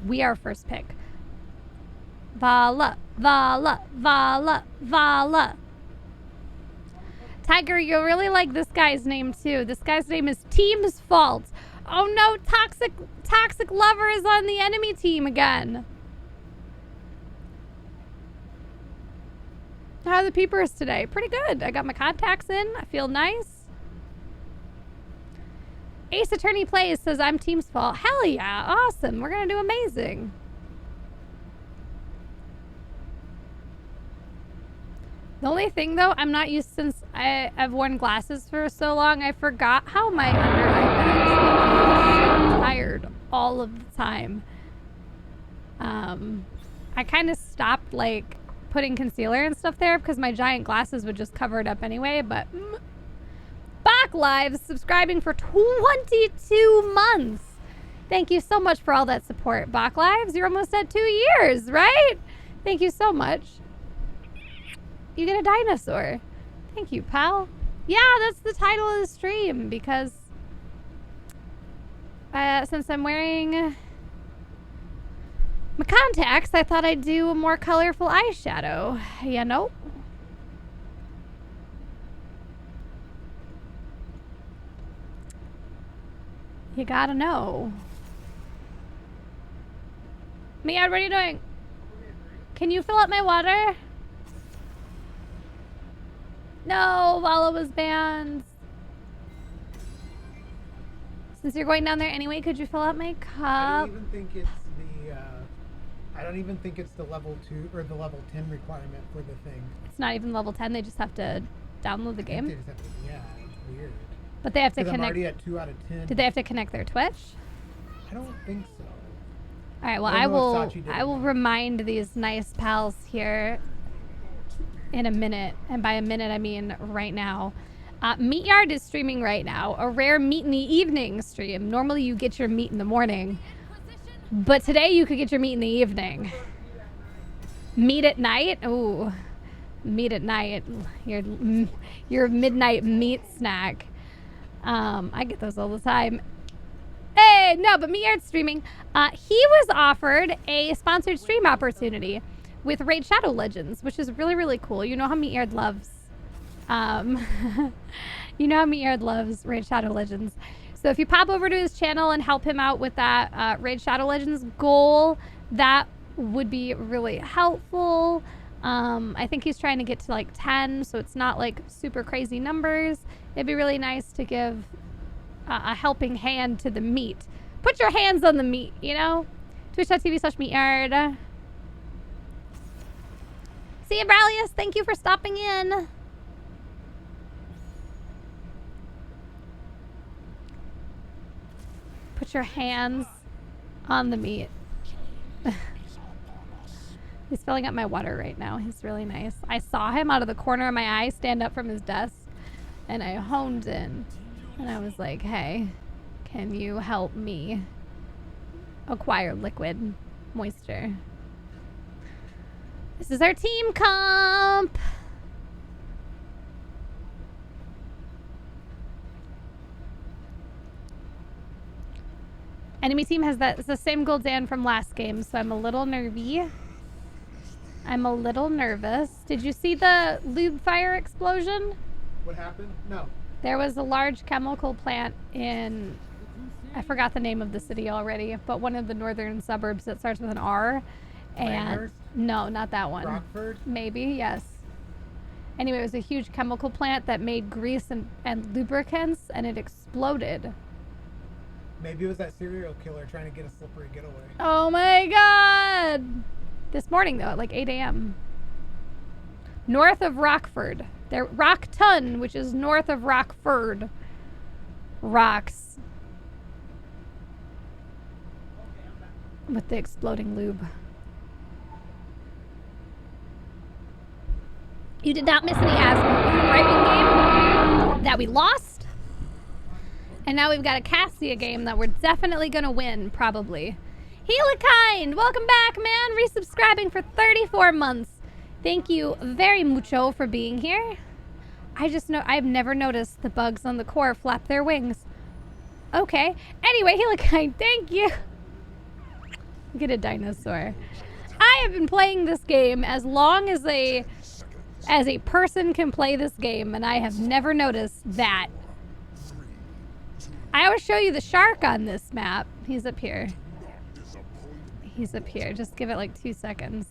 We are first pick. Vala, Vala, Vala, Vala. Tiger, you'll really like this guy's name too. This guy's name is Team's Fault. Oh no, Toxic Lover is on the enemy team again. How are the peepers today? Pretty good. I got my contacts in. I feel nice. Ace Attorney Plays says I'm Team's Fault. Hell yeah. Awesome. We're going to do amazing. The only thing, though, I'm not used since I've worn glasses for so long, I forgot how my under eye bags make me so tired all of the time. I kind of stopped, like, putting concealer and stuff there because my giant glasses would just cover it up anyway, but... Bach Lives subscribing for 22 months. Thank you so much for all that support, Bach Lives. You're almost at 2 years, right? Thank you so much. You get a dinosaur. Thank you, pal. Yeah, that's the title of the stream because since I'm wearing my contacts, I thought I'd do a more colorful eyeshadow. You know? You gotta know. Mia, what are you doing? Can you fill up my water? No, Vala was banned. Since you're going down there anyway, could you fill up my cup? I don't even think it's the I don't even think it's the level 2 or the level 10 requirement for the thing. It's not even level 10, they just have to download the game. They just have to, yeah, it's weird. But they have to connect. I'm already at 2 out of 10. Did they have to connect their Twitch? I don't think so. All right, well, I will remind these nice pals here in a minute, and by a minute I mean right now. Meat Yard is streaming right now, a rare meat in the evening stream. Normally you get your meat in the morning, but today you could get your meat in the evening. Meat at night? Ooh, meat at night. Your midnight meat snack. I get those all the time. Hey, no, but Meat Yard's streaming. He was offered a sponsored stream opportunity with Raid Shadow Legends, which is really, really cool. You know how Meat Yard loves, you know how Meat Yard loves Raid Shadow Legends. So if you pop over to his channel and help him out with that Raid Shadow Legends goal, that would be really helpful. I think he's trying to get to like 10, so it's not like super crazy numbers. It'd be really nice to give a helping hand to the meat. Put your hands on the meat, you know? Twitch.tv/meatyard. See you, Bralius. Thank you for stopping in. Put your hands on the meat. He's filling up my water right now. He's really nice. I saw him out of the corner of my eye stand up from his desk, and I honed in. And I was like, hey, can you help me acquire liquid moisture? This is our team comp. Enemy team has that. It's the same Gul'dan from last game, so I'm a little nervy. I'm a little nervous. Did you see the lube fire explosion? What happened? No. There was a large chemical plant in, I forgot the name of the city already, but one of the northern suburbs that starts with an R. And Hearth? no, not that one. Rockford? Maybe, yes. Anyway, it was a huge chemical plant that made grease and lubricants, and it exploded. Maybe it was that serial killer trying to get a slippery getaway. Oh my god! This morning, though, at like 8 a.m. North of Rockford. There, Rockton, which is north of Rockford. Rocks. With the exploding lube. You did not miss any Asmo with the Brightwing game that we lost. And now we've got a Cassia game that we're definitely going to win, probably. Helikind, welcome back, man. Resubscribing for 34 months. Thank you very mucho for being here. I just know I've never noticed the bugs on the core flap their wings. Okay. Anyway, Helikind, thank you. Get a dinosaur. I have been playing this game as long as a person can play this game, and I have never noticed that. I always show you the shark on this map. He's up here. He's up here. Just give it like 2 seconds.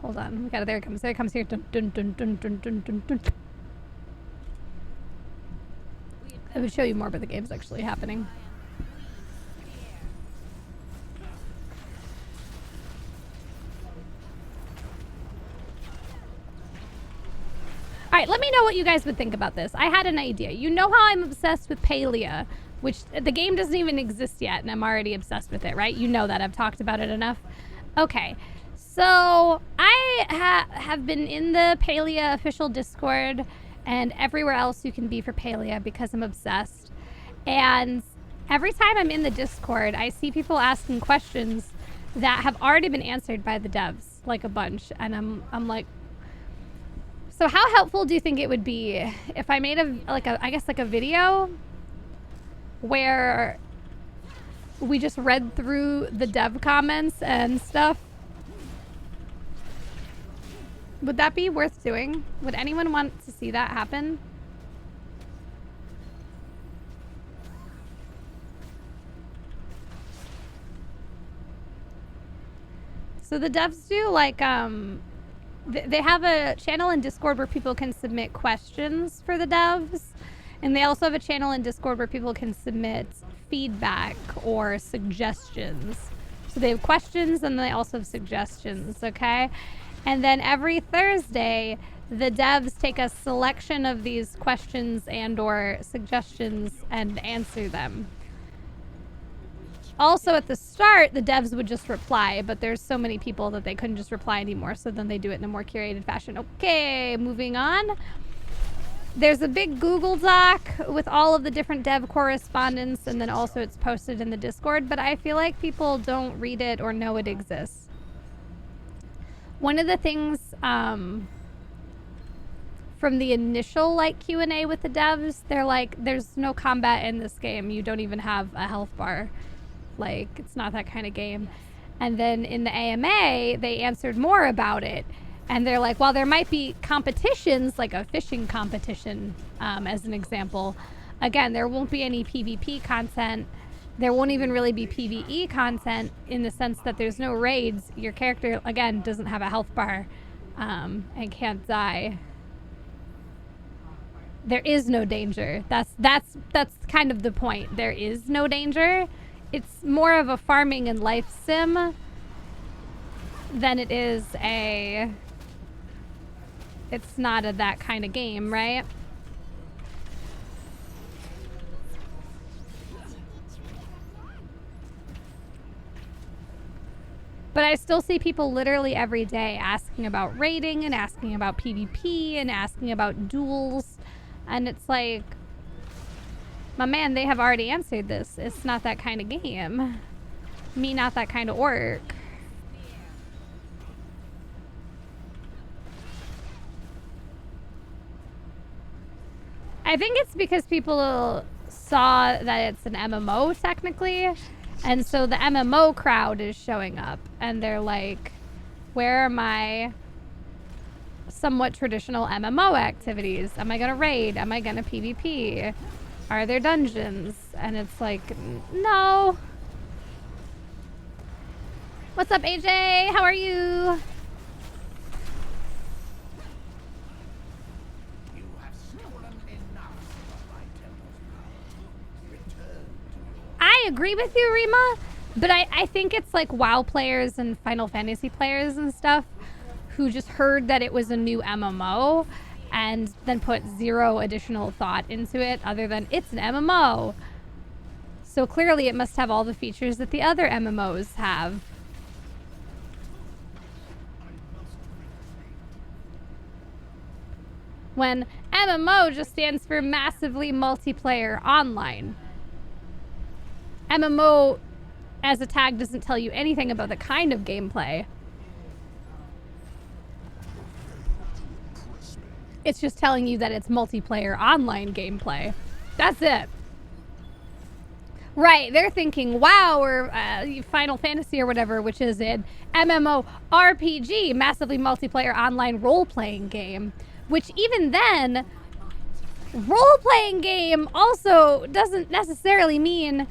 Hold on. We got it. There it comes. There it comes here. Dun, dun, dun, dun, dun, dun, dun, dun. I would show you more, but the game's actually happening. All right, let me know what you guys would think about this. I had an idea. You know how I'm obsessed with Paleo, which the game doesn't even exist yet, and I'm already obsessed with it, right? You know that. I've talked about it enough. Okay, so I have been in the Paleo official Discord and everywhere else you can be for Paleo because I'm obsessed. And every time I'm in the Discord, I see people asking questions that have already been answered by the devs, like a bunch. And I'm like, so how helpful do you think it would be if I made a video where we just read through the dev comments and stuff? Would that be worth doing? Would anyone want to see that happen? So the devs do like, they have a channel in Discord where people can submit questions for the devs. And they also have a channel in Discord where people can submit feedback or suggestions. So they have questions and they also have suggestions, okay? And then every Thursday, the devs take a selection of these questions and or suggestions and answer them. Also at the start, the devs would just reply, but there's so many people that they couldn't just reply anymore, so then they do it in a more curated fashion. Okay, moving on. There's a big Google Doc with all of the different dev correspondence, and then also it's posted in the Discord, but I feel like people don't read it or know it exists. One of the things from the initial like Q&A with the devs, they're like, there's no combat in this game. You don't even have a health bar. Like, it's not that kind of game. And then in the AMA, they answered more about it. And they're like, while there might be competitions, like a fishing competition, as an example, again, there won't be any PvP content. There won't even really be PvE content in the sense that there's no raids. Your character, again, doesn't have a health bar and can't die. There is no danger. That's kind of the point. There is no danger. It's more of a farming and life sim than it is a... It's not a that kind of game, right? But I still see people literally every day asking about raiding and asking about PvP and asking about duels. And it's like, my man, they have already answered this. It's not that kind of game. Me, not that kind of orc. I think it's because people saw that it's an MMO technically. And so the MMO crowd is showing up and they're like, where are my somewhat traditional MMO activities? Am I gonna raid? Am I gonna PvP? Are there dungeons? And it's like, no. What's up, AJ? How are you? I agree with you, Rima, but I think it's like WoW players and Final Fantasy players and stuff who just heard that it was a new MMO and then put zero additional thought into it other than it's an MMO. So clearly it must have all the features that the other MMOs have. When MMO just stands for massively multiplayer online. MMO as a tag doesn't tell you anything about the kind of gameplay. It's just telling you that it's multiplayer online gameplay. That's it. Right, they're thinking WoW or Final Fantasy or whatever, which is an MMORPG, massively multiplayer online role-playing game, which even then, role-playing game also doesn't necessarily mean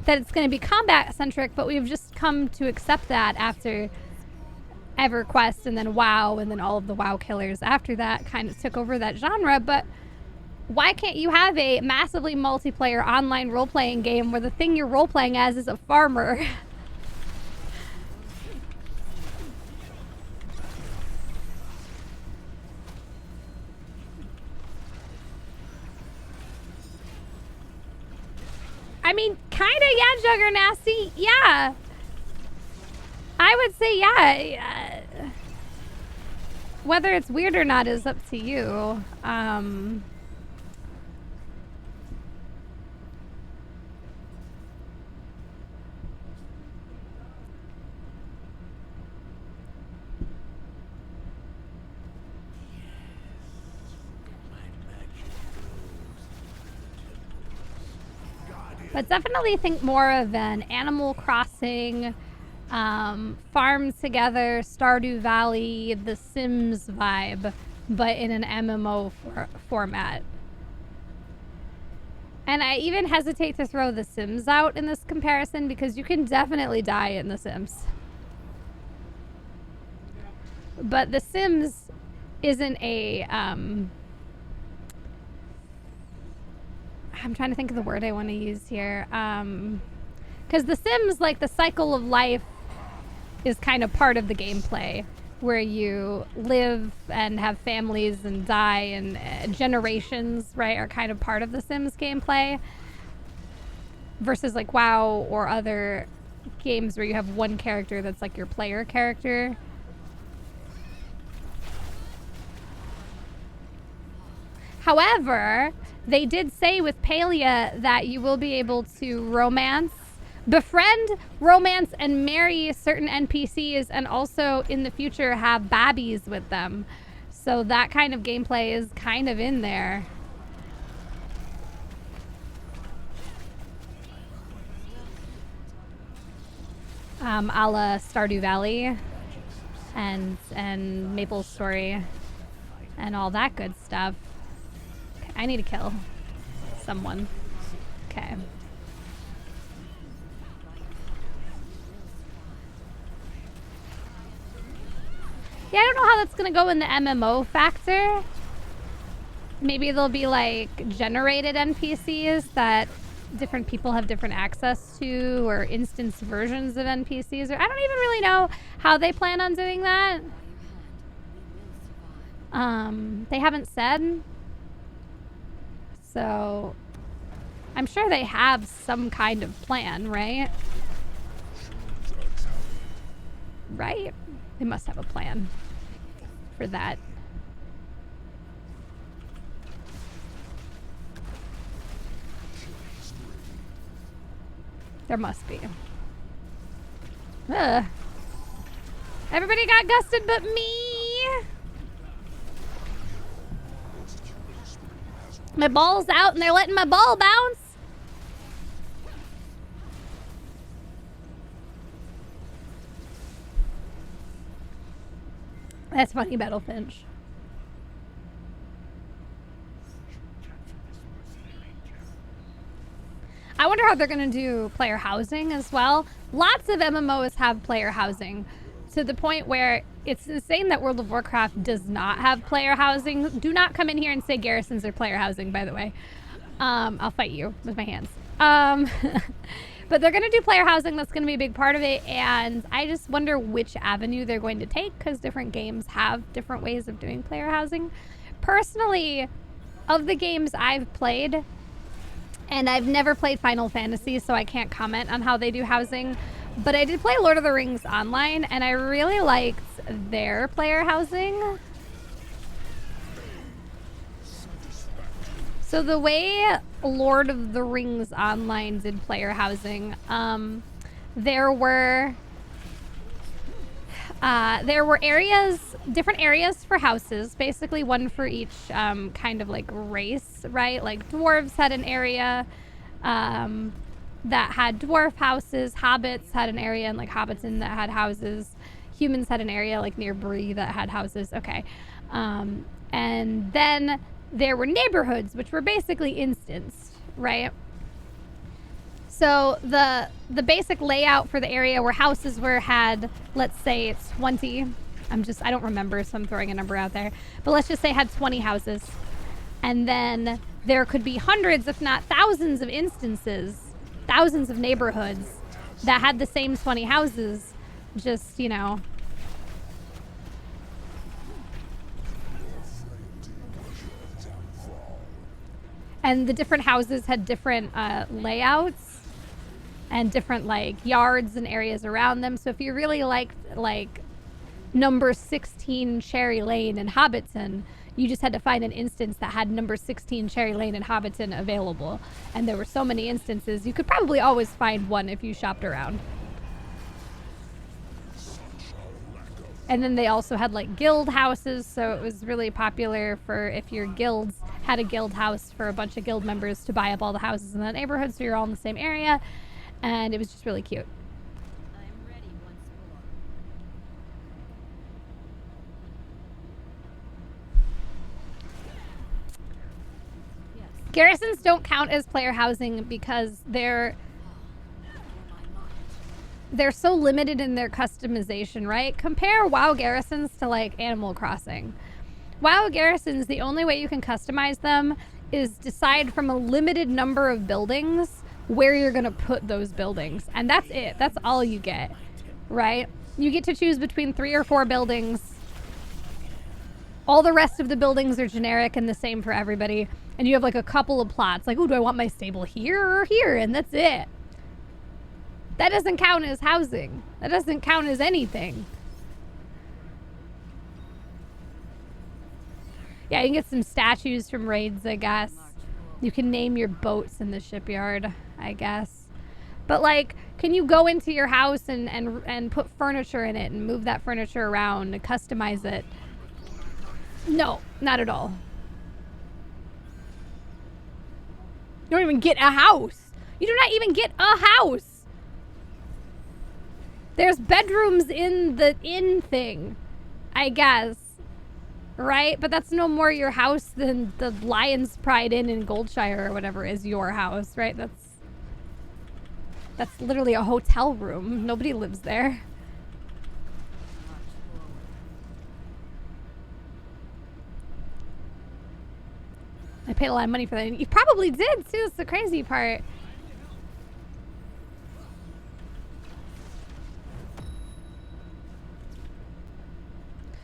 that it's going to be combat-centric, but we've just come to accept that after EverQuest and then WoW and then all of the WoW killers after that kind of took over that genre. But why can't you have a massively multiplayer online role-playing game where the thing you're role-playing as is a farmer? I mean, kinda, yeah, Juggernasty, yeah. I would say, yeah. Whether it's weird or not is up to you. But definitely think more of an Animal Crossing, farm together, Stardew Valley, The Sims vibe, but in an MMO format. And I even hesitate to throw The Sims out in this comparison because you can definitely die in The Sims. But The Sims isn't a, I'm trying to think of the word I want to use here. Because The Sims, like, the cycle of life is kind of part of the gameplay, where you live and have families and die, and generations, right, are kind of part of The Sims gameplay. Versus, like, WoW or other games where you have one character that's, like, your player character. However, they did say with Paleo that you will be able to befriend, romance, and marry certain NPCs, and also in the future have babbies with them. So that kind of gameplay is kind of in there. A la Stardew Valley and Maple Story and all that good stuff. I need to kill someone. Okay. Yeah, I don't know how that's gonna go in the MMO factor. Maybe there'll be like generated NPCs that different people have different access to, or instance versions of NPCs, or I don't even really know how they plan on doing that. They haven't said. So, I'm sure they have some kind of plan, right? Right? They must have a plan for that. There must be. Ugh. Everybody got gusted but me! My ball's out and they're letting my ball bounce. That's funny, Battlefinch. I wonder how they're going to do player housing as well. Lots of MMOs have player housing, to the point where it's insane that World of Warcraft does not have player housing. Do not come in here and say garrisons are player housing, by the way. I'll fight you with my hands. But they're going to do player housing. That's going to be a big part of it. And I just wonder which avenue they're going to take, because different games have different ways of doing player housing. Personally, of the games I've played, and I've never played Final Fantasy, so I can't comment on how they do housing. But I did play Lord of the Rings Online, and I really liked their player housing. So the way Lord of the Rings Online did player housing, there were areas, different areas for houses, basically one for each kind of like race, right? Like dwarves had an area, that had dwarf houses. Hobbits had an area in like Hobbiton that had houses. Humans had an area like near Bree that had houses. Okay. And then there were neighborhoods, which were basically instanced, right? So the basic layout for the area where houses had, let's say it's 20. I don't remember, so I'm throwing a number out there. But let's just say had 20 houses. And then there could be hundreds, if not thousands of instances, thousands of neighborhoods that had the same 20 houses, just, you know. And the different houses had different layouts and different like yards and areas around them. So if you really liked like number 16 Cherry Lane in Hobbiton, you just had to find an instance that had number 16 Cherry Lane in Hobbiton available. And there were so many instances, you could probably always find one if you shopped around. And then they also had like guild houses, so it was really popular for if your guilds had a guild house for a bunch of guild members to buy up all the houses in the neighborhood, so you're all in the same area. And it was just really cute. I'm ready once more. Yes. Garrisons don't count as player housing because they're so limited in their customization, right? Compare WoW garrisons to like Animal Crossing. WoW garrisons, the only way you can customize them is decide from a limited number of buildings where you're gonna put those buildings. And that's it, that's all you get, right? You get to choose between 3 or 4 buildings. All the rest of the buildings are generic and the same for everybody. And you have like a couple of plots, like, oh, do I want my stable here or here? And that's it. That doesn't count as housing. That doesn't count as anything. Yeah, you can get some statues from raids, I guess. You can name your boats in the shipyard, I guess. But like, can you go into your house and put furniture in it and move that furniture around and customize it? No, not at all. You don't even get a house. You do not even get a house. There's bedrooms in the inn thing, I guess, right? But that's no more your house than the Lion's Pride Inn in Goldshire or whatever is your house, right? That's literally a hotel room. Nobody lives there. I paid a lot of money for that. You probably did too. That's the crazy part.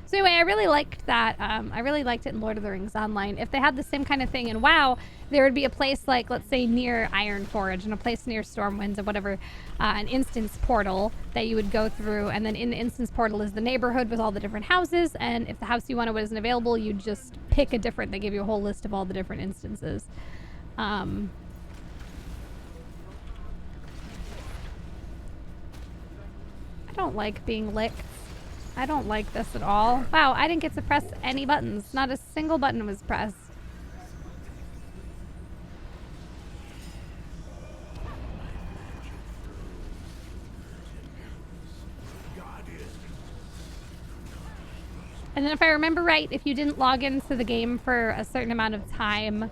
So anyway, I really liked that. I really liked it in Lord of the Rings Online. If they had the same kind of thing in WoW, there would be a place like, let's say, near Ironforge and a place near Stormwinds or whatever, an instance portal that you would go through. And then in the instance portal is the neighborhood with all the different houses. And if the house you wanted wasn't available, you just pick a different, they give you a whole list of all the different instances. I don't like being licked. I don't like this at all. Wow, I didn't get to press any buttons. Not a single button was pressed. And then if I remember right, if you didn't log into the game for a certain amount of time,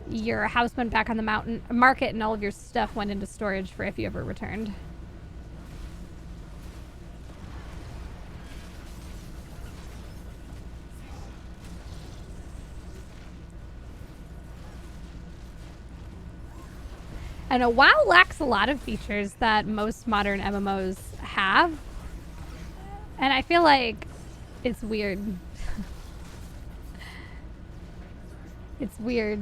your house went back on the market and all of your stuff went into storage for if you ever returned. I know WoW lacks a lot of features that most modern MMOs have. And I feel like it's weird. It's weird.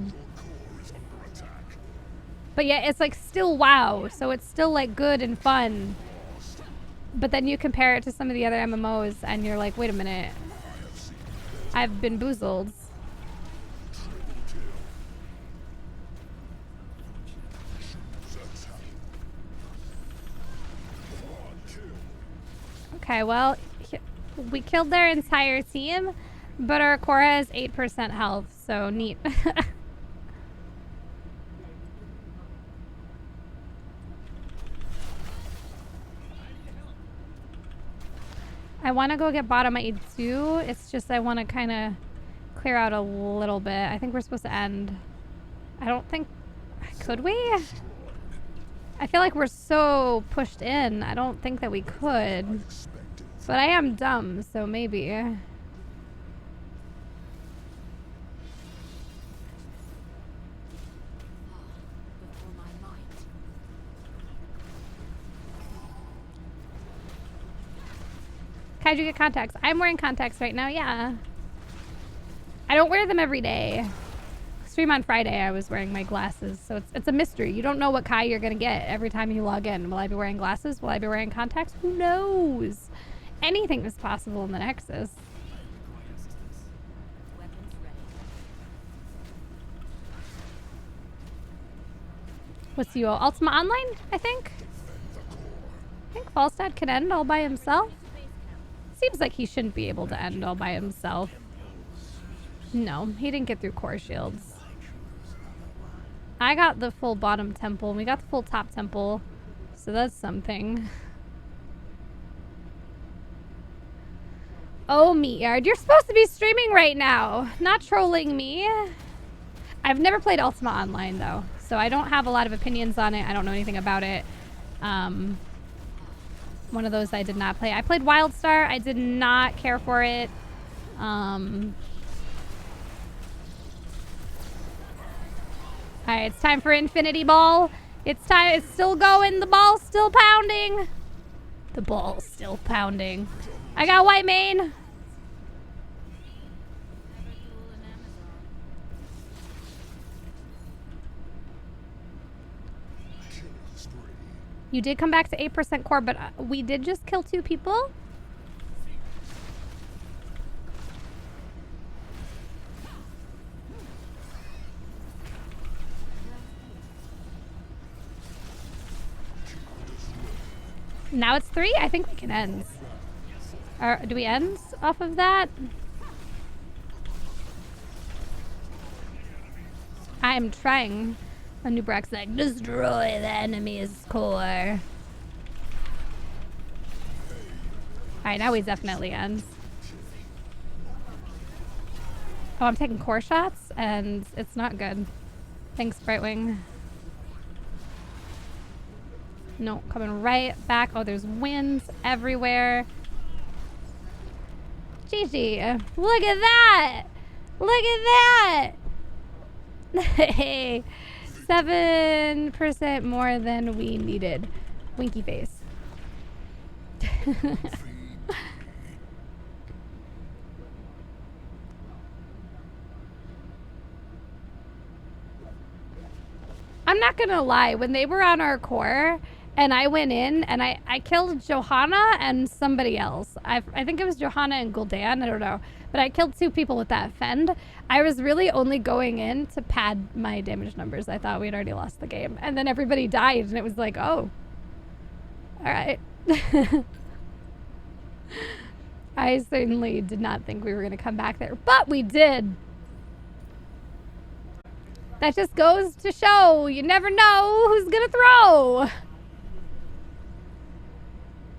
But yeah, it's like still WoW, so it's still like good and fun. But then you compare it to some of the other MMOs and you're like, wait a minute. I've been boozled. Okay, well, we killed their entire team, but our core has 8% health, so neat. I want to go get bottom aid too. It's just I want to kind of clear out a little bit. I think we're supposed to end. I don't think... Could we? I feel like we're so pushed in. I don't think that we could. But I am dumb, so maybe. Before my might. How'd you get contacts? I'm wearing contacts right now, yeah. I don't wear them every day. Stream on Friday, I was wearing my glasses, so it's a mystery. You don't know what Kai you're gonna get every time you log in. Will I be wearing glasses? Will I be wearing contacts? Who knows? Anything is possible in the Nexus. Weapons ready. What's you? Ultima Online, I think? I think Falstad can end all by himself. Seems like he shouldn't be able to end all by himself. No, he didn't get through core shields. I got the full bottom temple, and we got the full top temple. So that's something. Oh, Meatyard, you're supposed to be streaming right now, not trolling me. I've never played Ultima Online, though, so I don't have a lot of opinions on it. I don't know anything about it. One of those I did not play. I played Wildstar. I did not care for it. Alright, it's time for Infinity Ball. It's time. It's still going. The ball's still pounding. The ball's still pounding. I got white mane. Never duel an Amazon. You did come back to 8% core, but we did just kill 2 people. Now it's 3? I think we can end. Or do we end off of that? I am trying. A new Brax like, destroy the enemy's core. Alright, now we definitely end. Oh, I'm taking core shots, and it's not good. Thanks, Brightwing. No, coming right back. Oh, there's winds everywhere. Gigi, look at that! Look at that! Hey, 7% more than we needed. Winky face. I'm not gonna lie, when they were on our core and I went in and I killed Johanna and somebody else. I think it was Johanna and Gul'dan, I don't know. But I killed 2 people with that fend. I was really only going in to pad my damage numbers. I thought we'd already lost the game. And then everybody died and it was like, oh. Alright. I certainly did not think we were gonna come back there, but we did. That just goes to show you never know who's gonna throw.